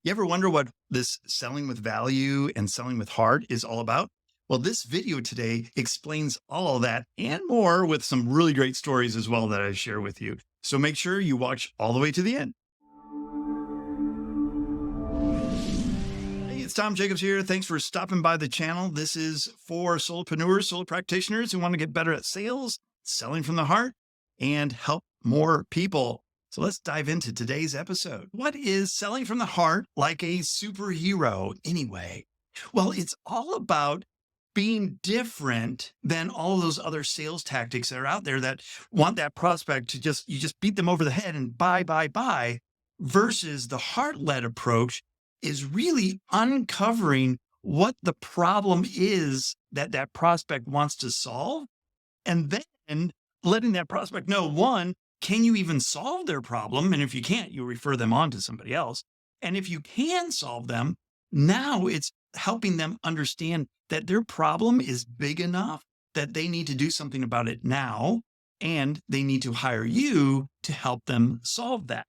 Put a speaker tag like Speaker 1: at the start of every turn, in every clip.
Speaker 1: You ever wonder what this selling with value and selling with heart is all about? Well, this video today explains all of that and more with some really great stories as well that I share with you. So make sure you watch all the way to the end. Hey, it's Tom Jacobs here. Thanks for stopping by the channel. This is for solopreneurs, solo practitioners who want to get better at sales, selling from the heart, and help more people. So let's dive into today's episode. What is selling from the heart like a superhero anyway? Well, it's all about being different than all those other sales tactics that are out there that want that prospect to you just beat them over the head and buy, versus the heart-led approach is really uncovering what the problem is that that prospect wants to solve, and then letting that prospect know, one, can you even solve their problem? And if you can't, you refer them on to somebody else. And if you can solve them, now it's helping them understand that their problem is big enough that they need to do something about it now, and they need to hire you to help them solve that.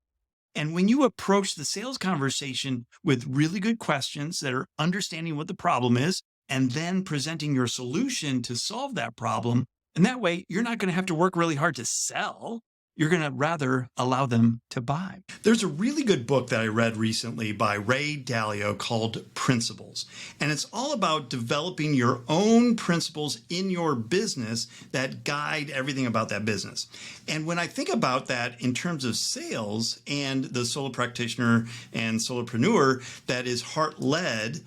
Speaker 1: And when you approach the sales conversation with really good questions that are understanding what the problem is, and then presenting your solution to solve that problem, and that way you're not going to have to work really hard to sell. You're going to rather allow them to buy. There's a really good book that I read recently by Ray Dalio called Principles. And it's all about developing your own principles in your business that guide everything about that business. And when I think about that in terms of sales and the solo practitioner and solopreneur that is heart-led,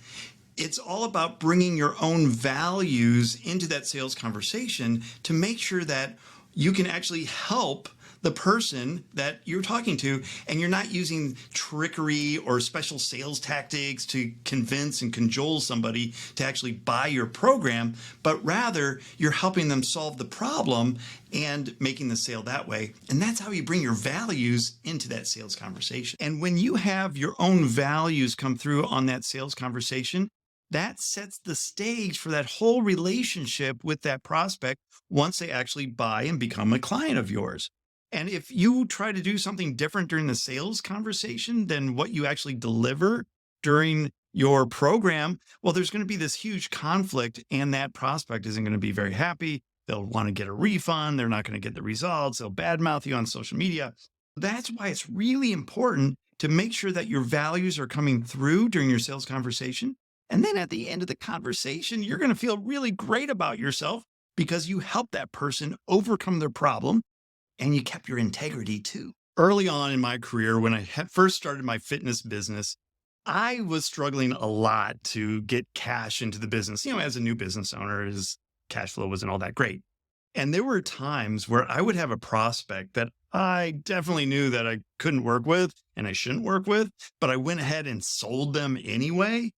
Speaker 1: it's all about bringing your own values into that sales conversation to make sure that you can actually help the person that you're talking to, and you're not using trickery or special sales tactics to convince and cajole somebody to actually buy your program, but rather you're helping them solve the problem and making the sale that way. And that's how you bring your values into that sales conversation. And when you have your own values come through on that sales conversation, that sets the stage for that whole relationship with that prospect once they actually buy and become a client of yours. And if you try to do something different during the sales conversation than what you actually deliver during your program, well, there's going to be this huge conflict, and that prospect isn't going to be very happy. They'll want to get a refund. They're not going to get the results. They'll badmouth you on social media. That's why it's really important to make sure that your values are coming through during your sales conversation. And then at the end of the conversation, you're going to feel really great about yourself because you helped that person overcome their problem, and you kept your integrity too. Early on in my career, when I first started my fitness business, I was struggling a lot to get cash into the business. As a new business owner, his cash flow wasn't all that great. And there were times where I would have a prospect that I definitely knew that I couldn't work with and I shouldn't work with, but I went ahead and sold them anyway.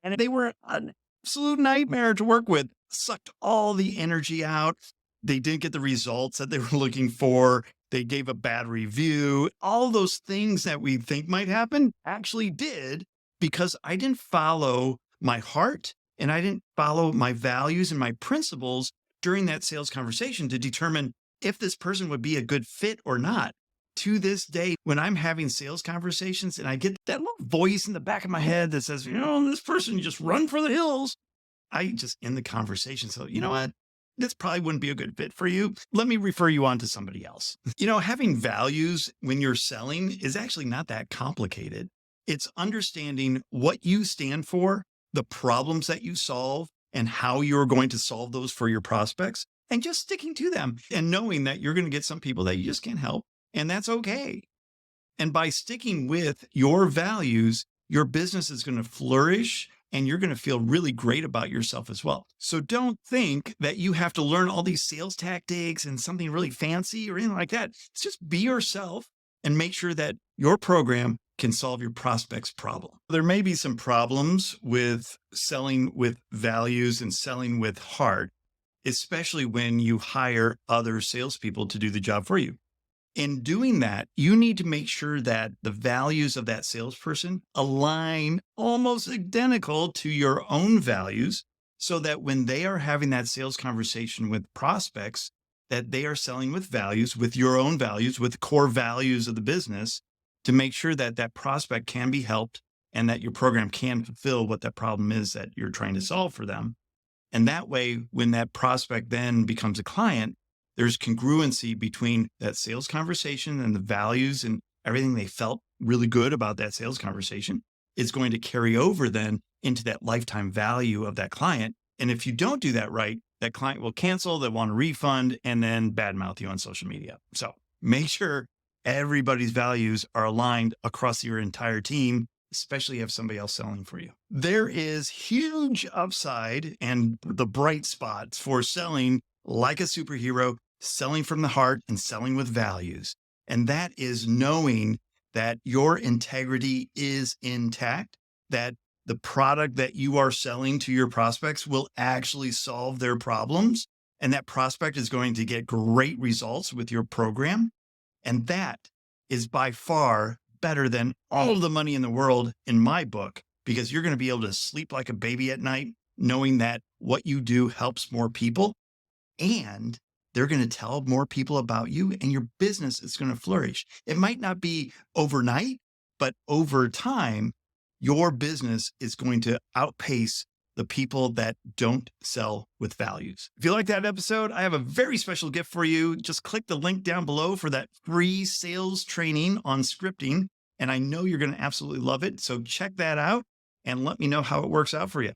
Speaker 1: And they were an absolute nightmare to work with, sucked all the energy out. They didn't get the results that they were looking for. They gave a bad review. All those things that we think might happen actually did, because I didn't follow my heart and I didn't follow my values and my principles during that sales conversation to determine if this person would be a good fit or not. To this day, when I'm having sales conversations and I get that little voice in the back of my head that says, this person just run for the hills, I just end the conversation. So, you know what? This probably wouldn't be a good fit for you. Let me refer you on to somebody else. Having values when you're selling is actually not that complicated. It's understanding what you stand for, the problems that you solve, and how you're going to solve those for your prospects, and just sticking to them and knowing that you're going to get some people that you just can't help, and that's okay. And by sticking with your values, your business is going to flourish and you're going to feel really great about yourself as well. So don't think that you have to learn all these sales tactics and something really fancy or anything like that. It's just be yourself and make sure that your program can solve your prospect's problem. There may be some problems with selling with values and selling with heart, especially when you hire other salespeople to do the job for you. In doing that, you need to make sure that the values of that salesperson align almost identical to your own values, so that when they are having that sales conversation with prospects, that they are selling with values, with your own values, with core values of the business, to make sure that that prospect can be helped and that your program can fulfill what that problem is that you're trying to solve for them. And that way, when that prospect then becomes a client, there's congruency between that sales conversation and the values and everything they felt really good about that sales conversation is going to carry over then into that lifetime value of that client. And if you don't do that right, that client will cancel, they'll want a refund, and then badmouth you on social media. So make sure everybody's values are aligned across your entire team, especially if somebody else selling for you. There is huge upside and the bright spots for selling like a superhero, selling from the heart and selling with values. And that is knowing that your integrity is intact, that the product that you are selling to your prospects will actually solve their problems. And that prospect is going to get great results with your program. And that is by far better than all of the money in the world in my book, because you're going to be able to sleep like a baby at night, knowing that what you do helps more people, and they're going to tell more people about you, and your business is going to flourish. It might not be overnight, but over time, your business is going to outpace the people that don't sell with values. If you like that episode, I have a very special gift for you. Just click the link down below for that free sales training on scripting. And I know you're going to absolutely love it. So check that out and let me know how it works out for you.